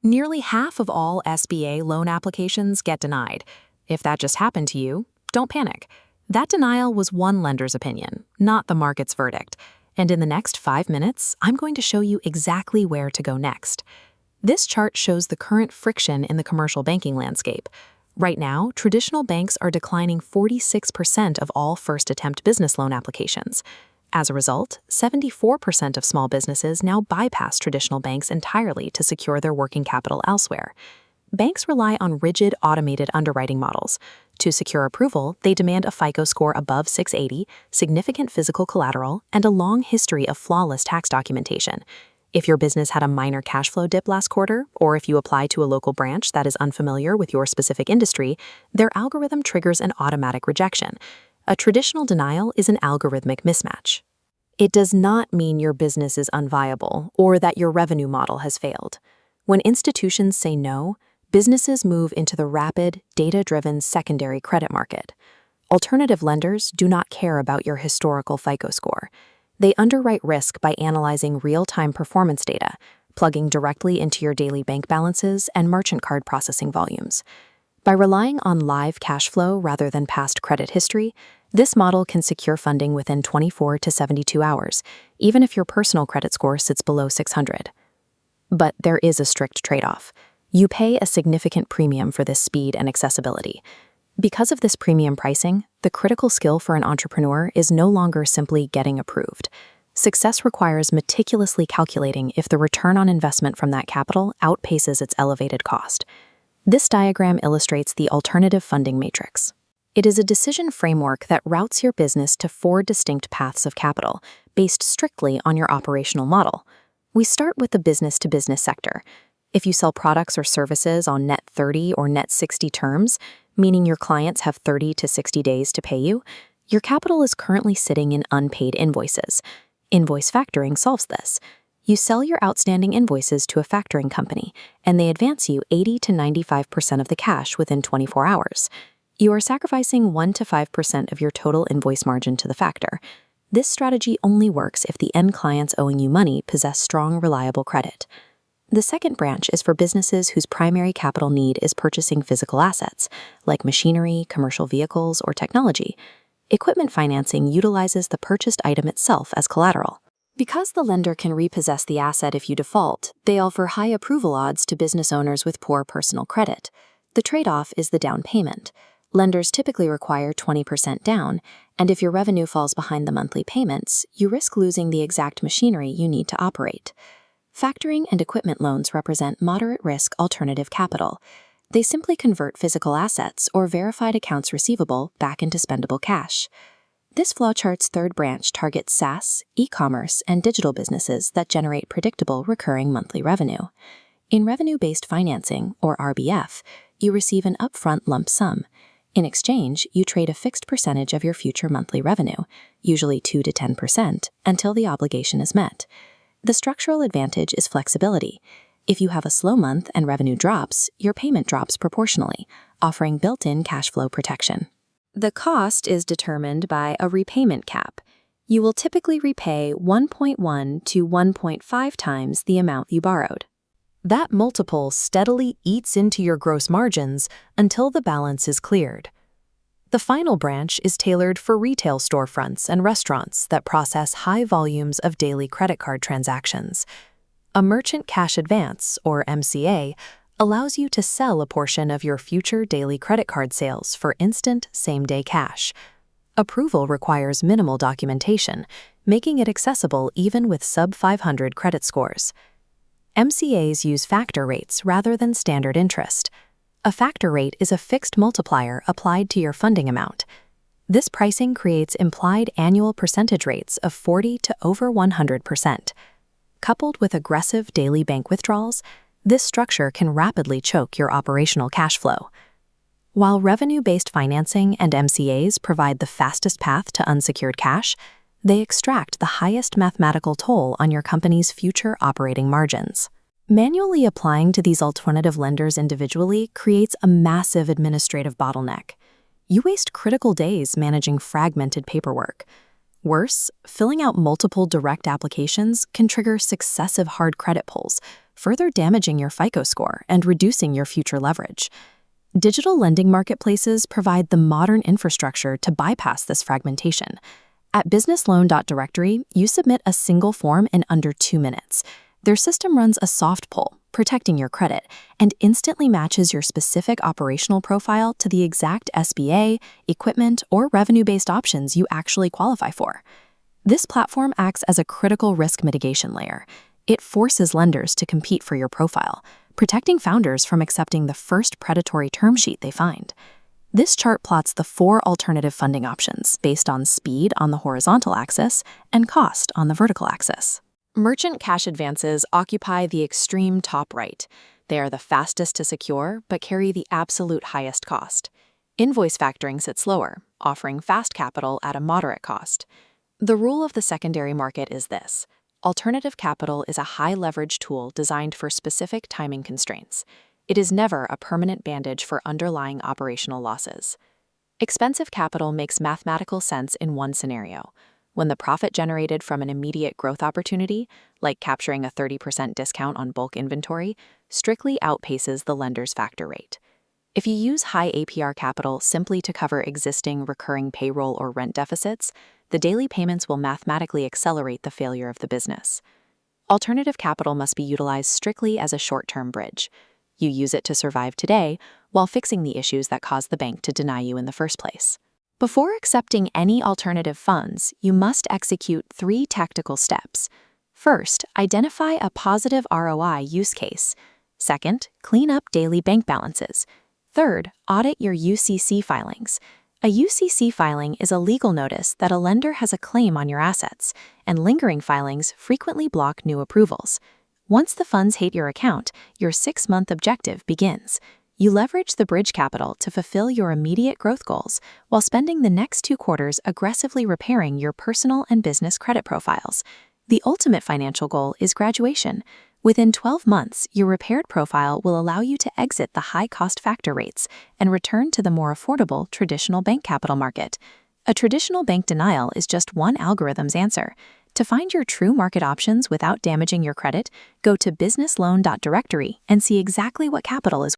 Nearly half of all SBA loan applications get denied. If that just happened to you, don't panic. That denial was one lender's opinion, not the market's verdict. And in the next 5 minutes, I'm going to show you exactly where to go next. This chart shows the current friction in the commercial banking landscape. Right now, traditional banks are declining 46% of all first-attempt business loan applications. As a result, 74% of small businesses now bypass traditional banks entirely to secure their working capital elsewhere. Banks rely on rigid, automated underwriting models. To secure approval, they demand a FICO score above 680, significant physical collateral, and a long history of flawless tax documentation. If your business had a minor cash flow dip last quarter, or if you apply to a local branch that is unfamiliar with your specific industry, their algorithm triggers an automatic rejection. A traditional denial is an algorithmic mismatch. It does not mean your business is unviable or that your revenue model has failed. When institutions say no, businesses move into the rapid, data-driven secondary credit market. Alternative lenders do not care about your historical FICO score. They underwrite risk by analyzing real-time performance data, plugging directly into your daily bank balances and merchant card processing volumes. By relying on live cash flow rather than past credit history, this model can secure funding within 24 to 72 hours, even if your personal credit score sits below 600. But there is a strict trade-off. You pay a significant premium for this speed and accessibility. Because of this premium pricing, the critical skill for an entrepreneur is no longer simply getting approved. Success requires meticulously calculating if the return on investment from that capital outpaces its elevated cost. This diagram illustrates the alternative funding matrix. It is a decision framework that routes your business to 4 distinct paths of capital, based strictly on your operational model. We start with the business-to-business sector. If you sell products or services on net 30 or net 60 terms, meaning your clients have 30 to 60 days to pay you, your capital is currently sitting in unpaid invoices. Invoice factoring solves this. You sell your outstanding invoices to a factoring company, and they advance you 80 to 95% of the cash within 24 hours. You are sacrificing 1 to 5% of your total invoice margin to the factor. This strategy only works if the end clients owing you money possess strong, reliable credit. The second branch is for businesses whose primary capital need is purchasing physical assets, like machinery, commercial vehicles, or technology. Equipment financing utilizes the purchased item itself as collateral. Because the lender can repossess the asset if you default, they offer high approval odds to business owners with poor personal credit. The trade-off is the down payment. Lenders typically require 20% down, and if your revenue falls behind the monthly payments, you risk losing the exact machinery you need to operate. Factoring and equipment loans represent moderate-risk alternative capital. They simply convert physical assets or verified accounts receivable back into spendable cash. This flowchart's third branch targets SaaS, e-commerce, and digital businesses that generate predictable recurring monthly revenue. In revenue-based financing, or RBF, you receive an upfront lump sum. In exchange, you trade a fixed percentage of your future monthly revenue, usually 2 to 10%, until the obligation is met. The structural advantage is flexibility. If you have a slow month and revenue drops, your payment drops proportionally, offering built-in cash flow protection. The cost is determined by a repayment cap. You will typically repay 1.1 to 1.5 times the amount you borrowed. That multiple steadily eats into your gross margins until the balance is cleared. The final branch is tailored for retail storefronts and restaurants that process high volumes of daily credit card transactions. A merchant cash advance, or MCA, allows you to sell a portion of your future daily credit card sales for instant, same-day cash. Approval requires minimal documentation, making it accessible even with sub-500 credit scores. MCAs use factor rates rather than standard interest. A factor rate is a fixed multiplier applied to your funding amount. This pricing creates implied annual percentage rates of 40 to over 100%. Coupled with aggressive daily bank withdrawals, this structure can rapidly choke your operational cash flow. While revenue-based financing and MCAs provide the fastest path to unsecured cash, they extract the highest mathematical toll on your company's future operating margins. Manually applying to these alternative lenders individually creates a massive administrative bottleneck. You waste critical days managing fragmented paperwork. Worse, filling out multiple direct applications can trigger successive hard credit pulls, further damaging your FICO score and reducing your future leverage. Digital lending marketplaces provide the modern infrastructure to bypass this fragmentation. At BusinessLoan.Directory, you submit a single form in under 2 minutes. Their system runs a soft pull, protecting your credit, and instantly matches your specific operational profile to the exact SBA, equipment, or revenue-based options you actually qualify for. This platform acts as a critical risk mitigation layer. It forces lenders to compete for your profile, protecting founders from accepting the first predatory term sheet they find. This chart plots the 4 alternative funding options based on speed on the horizontal axis and cost on the vertical axis. Merchant cash advances occupy the extreme top right. They are the fastest to secure, but carry the absolute highest cost. Invoice factoring sits lower, offering fast capital at a moderate cost. The rule of the secondary market is this: alternative capital is a high-leverage tool designed for specific timing constraints. It is never a permanent bandage for underlying operational losses. Expensive capital makes mathematical sense in one scenario: when the profit generated from an immediate growth opportunity, like capturing a 30% discount on bulk inventory, strictly outpaces the lender's factor rate. If you use high APR capital simply to cover existing recurring payroll or rent deficits, the daily payments will mathematically accelerate the failure of the business. Alternative capital must be utilized strictly as a short-term bridge. You use it to survive today while fixing the issues that caused the bank to deny you in the first place. Before accepting any alternative funds, you must execute 3 tactical steps. First, identify a positive ROI use case. Second, clean up daily bank balances. Third, audit your UCC filings. A UCC filing is a legal notice that a lender has a claim on your assets, and lingering filings frequently block new approvals. Once the funds hit your account, your 6-month objective begins. You leverage the bridge capital to fulfill your immediate growth goals while spending the next 2 quarters aggressively repairing your personal and business credit profiles. The ultimate financial goal is graduation. Within 12 months, your repaired profile will allow you to exit the high-cost factor rates and return to the more affordable traditional bank capital market. A traditional bank denial is just one algorithm's answer. To find your true market options without damaging your credit, go to BusinessLoan.Directory and see exactly what capital is